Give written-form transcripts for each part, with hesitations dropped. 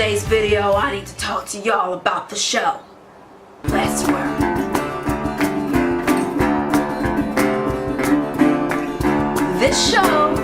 today's video, I need to talk to y'all about the show, Westworld. This show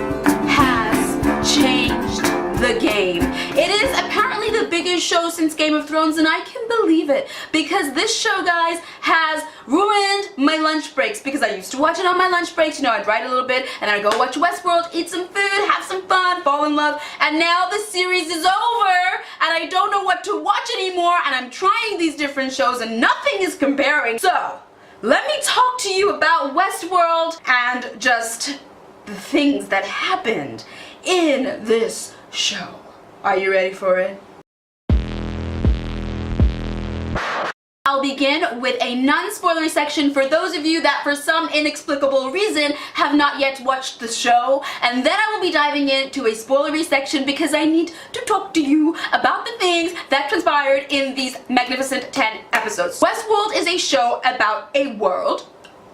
has changed the game. It is apparently the biggest show since Game of Thrones, and I can believe it because this show, guys, has ruined my lunch breaks because I used to watch it on my lunch breaks. You know, I'd write a little bit and then I'd go watch Westworld, eat some food, have some fun, fall in love, and now the series is over and I don't know what to watch anymore, and I'm trying these different shows and nothing is comparing. So, let me talk to you about Westworld and just the things that happened in this show. Are you ready for it? I'll begin with a non-spoilery section for those of you that for some inexplicable reason have not yet watched the show, and then I will be diving into a spoilery section because I need to talk to you about the things that transpired in these magnificent 10 episodes. Westworld is a show about a world,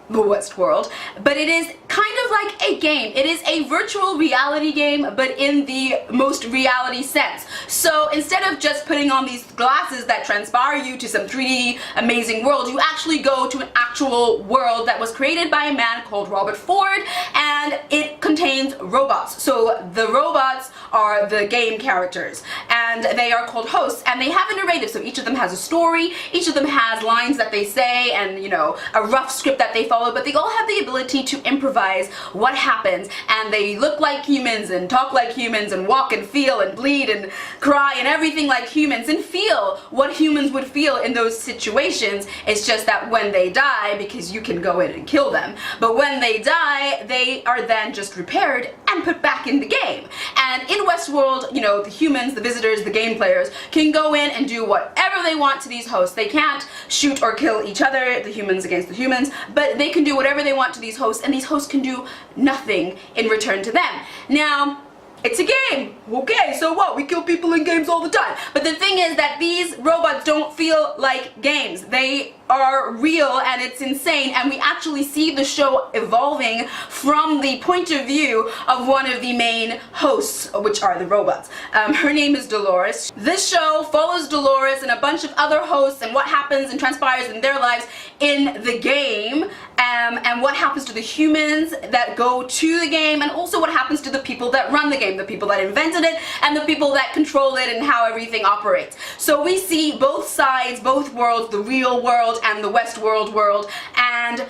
the Westworld, but it is kind of like a game. It is a virtual reality game, but in the most reality sense. So instead of just putting on these glasses that transpire you to some 3D amazing world, you actually go to an actual world that was created by a man called Robert Ford, and it contains robots. So the robots are the game characters, and they are called hosts, and they have a narrative. So each of them has a story, each of them has lines that they say, and you know, a rough script that they follow, but they all have the ability to improvise what happens, and they look like humans and talk like humans and walk and feel and bleed and cry and everything like humans and feel what humans would feel in those situations. It's just that when they die, because you can go in and kill them, but when they die, they are then just repaired and put back in the game. And in Westworld, you know, the humans, the visitors, the game players can go in and do whatever they want to these hosts. They can't shoot or kill each other, the humans against the humans, but they can do whatever they want to these hosts, and these hosts can do nothing in return to them. Now, it's a game. Okay, so what? We kill people in games all the time. But the thing is that these robots don't feel like games. They are real, and it's insane, and we actually see the show evolving from the point of view of one of the main hosts, which are the robots. Her name is Dolores. This show follows Dolores and a bunch of other hosts and what happens and transpires in their lives in the game, and what happens to the humans that go to the game, and also what happens to the people that run the game, the people that invented it and the people that control it and how everything operates. So we see both sides, both worlds, the real world and the Westworld world, and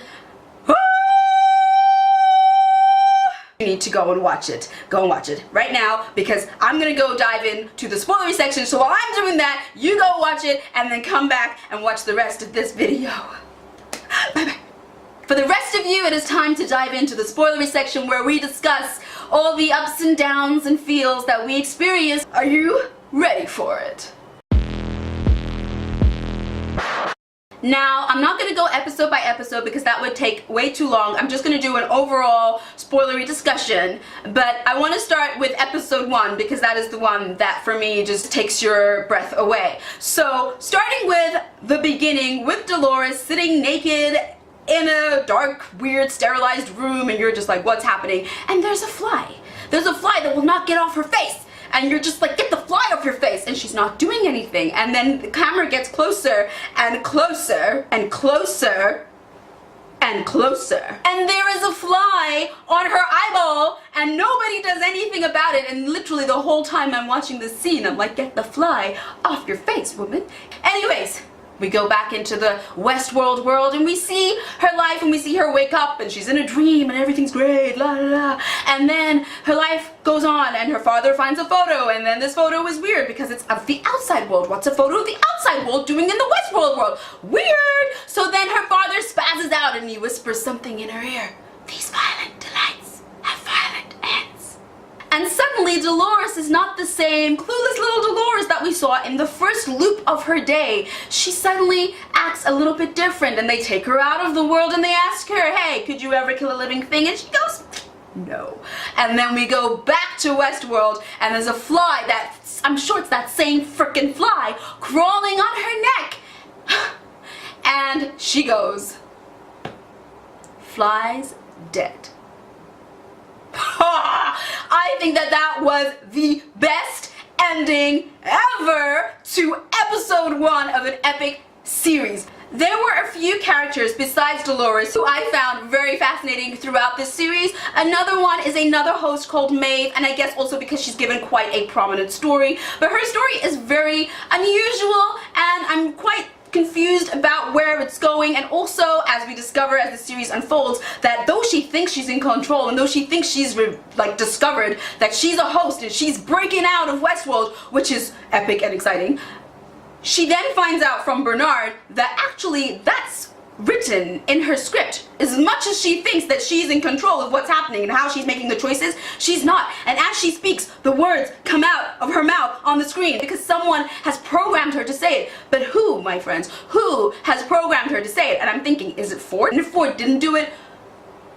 you need to go and watch it. Go and watch it right now, because I'm gonna go dive into the spoilery section. So while I'm doing that, you go watch it and then come back and watch the rest of this video. Bye bye. For the rest of you, it is time to dive into the spoilery section where we discuss all the ups and downs and feels that we experience. Are you ready for it? Now, I'm not going to go episode by episode because that would take way too long. I'm just going to do an overall spoilery discussion, but I want to start with episode 1 because that is the one that for me just takes your breath away. So, starting with the beginning with Dolores sitting naked in a dark, weird, sterilized room, and you're just like, what's happening? And there's a fly. There's a fly that will not get off her face. And you're just like, get the fly off your face, and she's not doing anything. And then the camera gets closer and closer and closer and closer. And there is a fly on her eyeball, and nobody does anything about it. And literally the whole time I'm watching this scene, I'm like, get the fly off your face, woman. Anyways, we go back into the Westworld world, and we see her life, and we see her wake up, and she's in a dream, and everything's great, la la la. And then her life goes on, and her father finds a photo, and then this photo is weird because it's of the outside world. What's a photo of the outside world doing in the Westworld world? Weird! So then her father spazzes out, and he whispers something in her ear. These violent delights have violent ends. And suddenly Dolores is not the same clueless little Dolores that we saw in the first loop of her day. She suddenly acts a little bit different, and they take her out of the world and they ask her, hey, could you ever kill a living thing? And she goes, no. And then we go back to Westworld, and there's a fly that, I'm sure it's that same frickin' fly, crawling on her neck. And she goes, fly's dead. I think that that was the best ending ever to episode 1 of an epic series. There were a few characters besides Dolores who I found very fascinating throughout this series. Another one is another host called Maeve, and I guess also because she's given quite a prominent story. But her story is very unusual, and I'm quite confused about where it's going. And also, as we discover as the series unfolds, that though she thinks she's in control and though she thinks she's discovered that she's a host and she's breaking out of Westworld, which is epic and exciting, she then finds out from Bernard that actually that's written in her script. As much as she thinks that she's in control of what's happening and how she's making the choices, she's not. And as she speaks, the words come out of her mouth on the screen because someone has programmed her to say it. But who, my friends? Who has programmed her to say it? And I'm thinking, is it Ford? And if Ford didn't do it,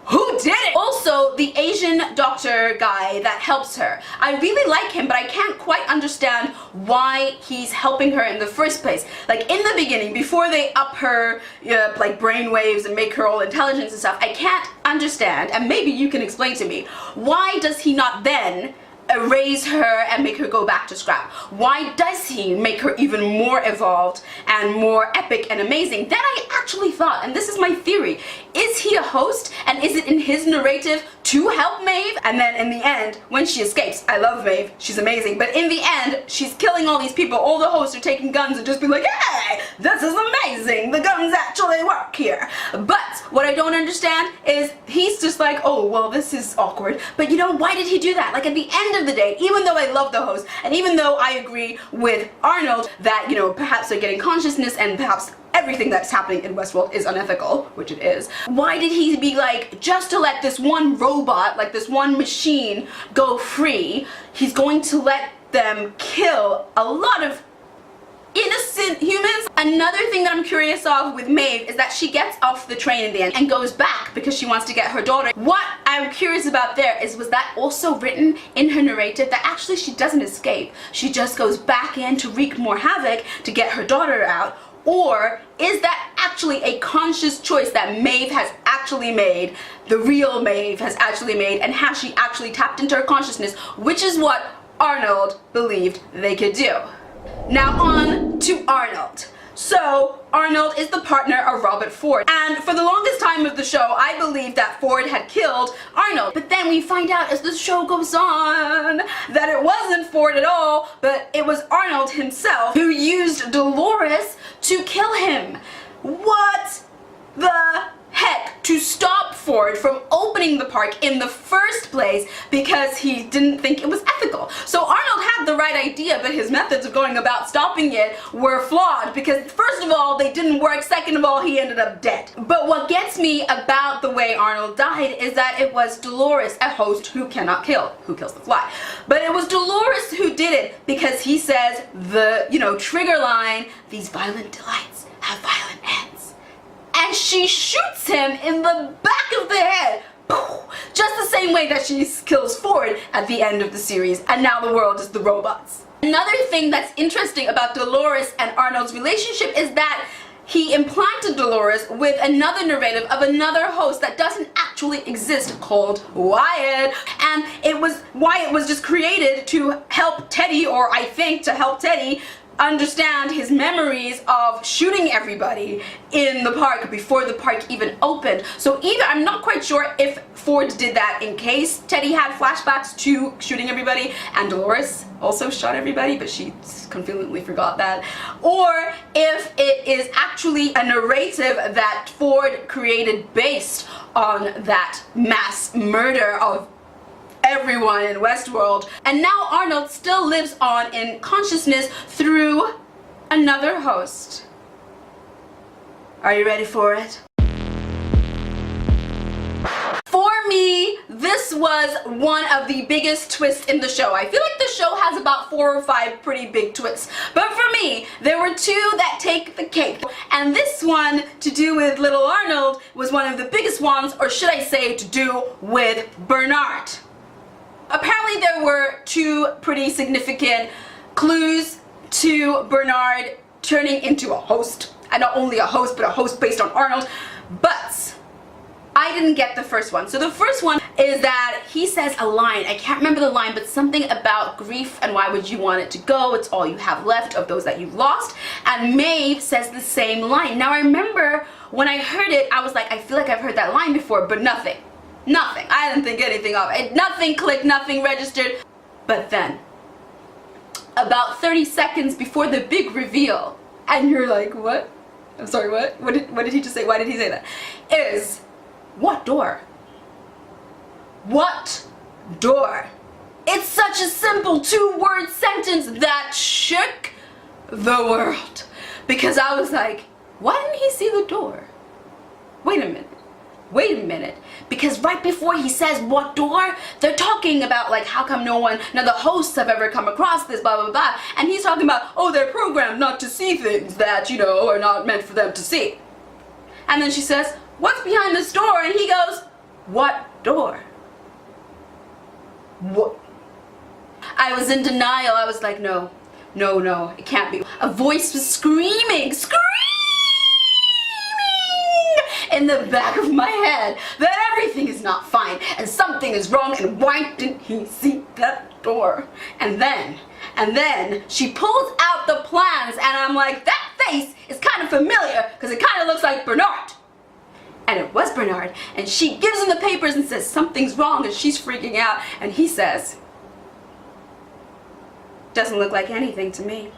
who did it? Also, the Asian doctor guy that helps her. I really like him, but I can't quite understand why he's helping her in the first place. Like, in the beginning, before they up her, brain waves and make her all intelligence and stuff, I can't understand, and maybe you can explain to me, why does he not then erase her and make her go back to scrap? Why does he make her even more evolved and more epic and amazing? Then I actually thought, and this is my theory, is he a host and is it in his narrative to help Maeve? And then in the end, when she escapes, I love Maeve, she's amazing, but in the end, she's killing all these people. All the hosts are taking guns and just be like, hey, this is amazing, the guns actually work here. But what I don't understand is he's just like, oh, well, this is awkward, but you know, why did he do that? Like, at the end of the day, even though I love the host, and even though I agree with Arnold that, you know, perhaps they're getting consciousness and perhaps everything that's happening in Westworld is unethical, which it is, why did he be like, just to let this one robot, like this one machine, go free, he's going to let them kill a lot of innocent humans? Another thing that I'm curious of with Maeve is that she gets off the train in the end and goes back because she wants to get her daughter. What I'm curious about there is, was that also written in her narrative that actually she doesn't escape, she just goes back in to wreak more havoc to get her daughter out? Or is that actually a conscious choice that Maeve has actually made, the real Maeve has actually made, and has she actually tapped into her consciousness, which is what Arnold believed they could do? Now on to Arnold. So, Arnold is the partner of Robert Ford, and for the longest time of the show, I believed that Ford had killed Arnold. But then we find out as the show goes on that it wasn't Ford at all, but it was Arnold himself who used Dolores to kill him. What the heck? To stop Ford from opening the park in the first place because he didn't think it was ethical. So Arnold had the right idea, but his methods of going about stopping it were flawed because first of all, they didn't work, second of all, he ended up dead. But what gets me about the way Arnold died is that it was Dolores, a host who cannot kill, who kills the fly. But it was Dolores who did it because he says the, trigger line, these violent delights have violent ends. And she shoots him in the back of the head, just the same way that she kills Ford at the end of the series, and now the world is the robots. Another thing that's interesting about Dolores and Arnold's relationship is that he implanted Dolores with another narrative of another host that doesn't actually exist called Wyatt. And Wyatt was just created to help Teddy, or I think to help Teddy, understand his memories of shooting everybody in the park before the park even opened. So either, I'm not quite sure if Ford did that in case Teddy had flashbacks to shooting everybody and Dolores also shot everybody, but she conveniently forgot that, or if it is actually a narrative that Ford created based on that mass murder of everyone in Westworld. And now Arnold still lives on in consciousness through another host. Are you ready for it? For me, this was one of the biggest twists in the show. I feel like the show has about 4 or 5 pretty big twists. But for me, there were 2 that take the cake. And this one, to do with little Arnold, was one of the biggest ones, or should I say, to do with Bernard. Apparently there were 2 pretty significant clues to Bernard turning into a host. And not only a host, but a host based on Arnold. But I didn't get the first one. So the first one is that he says a line. I can't remember the line, but something about grief and why would you want it to go? It's all you have left of those that you've lost. And Maeve says the same line. Now I remember when I heard it, I was like, I feel like I've heard that line before, but nothing. Nothing. I didn't think anything of it. Nothing clicked, nothing registered. But then, about 30 seconds before the big reveal, and you're like, what? I'm sorry, what? What did he just say? Why did he say that? Is, what door? What door? It's such a simple two-word sentence that shook the world. Because I was like, why didn't he see the door? Wait a minute. Wait a minute. Because right before he says what door, they're talking about like how come none of the hosts have ever come across this, blah, blah, blah. And he's talking about, oh, they're programmed not to see things that, you know, are not meant for them to see. And then she says, what's behind this door? And he goes, what door? What? I was in denial. I was like, no, no, no, it can't be. A voice was screaming in the back of my head that everything is not fine and something is wrong, and why didn't he see that door? And then she pulls out the plans, and I'm like, that face is kind of familiar because it kind of looks like Bernard. And it was Bernard, and she gives him the papers and says something's wrong, and she's freaking out, and he says, doesn't look like anything to me.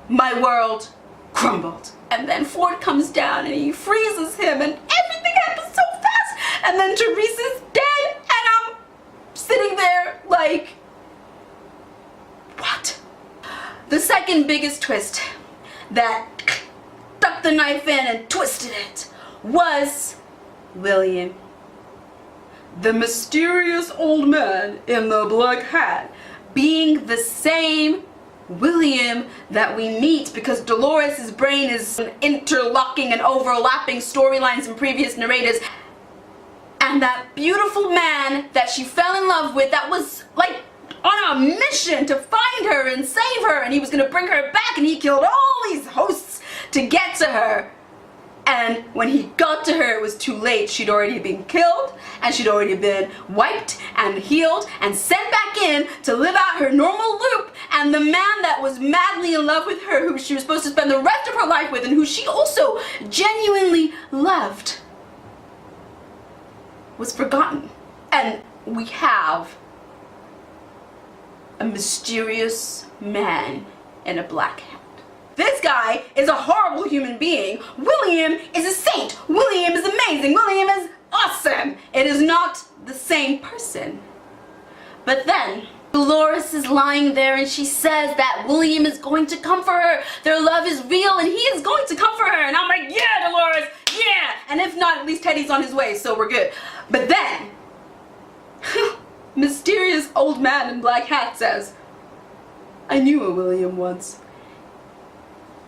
My world crumbled. And then Ford comes down and he freezes him, and everything happens so fast, and then Teresa's dead, and I'm sitting there like, what? The second biggest twist that stuck the knife in and twisted it was William. The mysterious old man in the black hat being the same William that we meet, because Dolores' brain is interlocking and overlapping storylines and previous narrators. And that beautiful man that she fell in love with, that was like on a mission to find her and save her, and he was gonna bring her back, and he killed all these hosts to get to her. And when he got to her, it was too late. She'd already been killed, and she'd already been wiped and healed and sent back in to live out her normal loop. And the man that was madly in love with her, who she was supposed to spend the rest of her life with, and who she also genuinely loved, was forgotten. And we have a mysterious man in a black hat. This guy is a horrible human being. William is a saint. William is amazing. William is awesome. It is not the same person. But then Dolores is lying there, and she says that William is going to come for her. Their love is real, and he is going to come for her. And I'm like, yeah, Dolores, yeah. And if not, at least Teddy's on his way, so we're good. But then mysterious old man in black hat says, I knew a William once.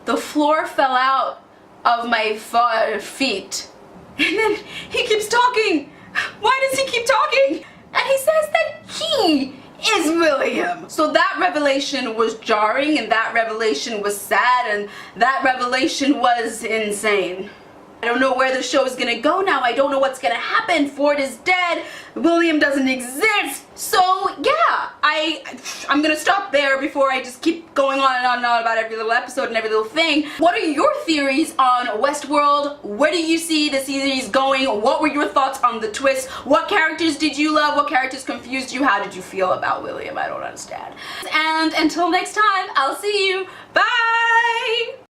The floor fell out of my feet. And then he keeps talking. Why does he keep talking? And he says that he is William. So that revelation was jarring, and that revelation was sad, and that revelation was insane. I don't know where the show is gonna go now. I don't know what's gonna happen. Ford is dead. William doesn't exist. So yeah, I'm gonna stop there before I just keep going on and on and on about every little episode and every little thing. What are your theories on Westworld? Where do you see the series going? What were your thoughts on the twist? What characters did you love? What characters confused you? How did you feel about William? I don't understand. And until next time, I'll see you. Bye!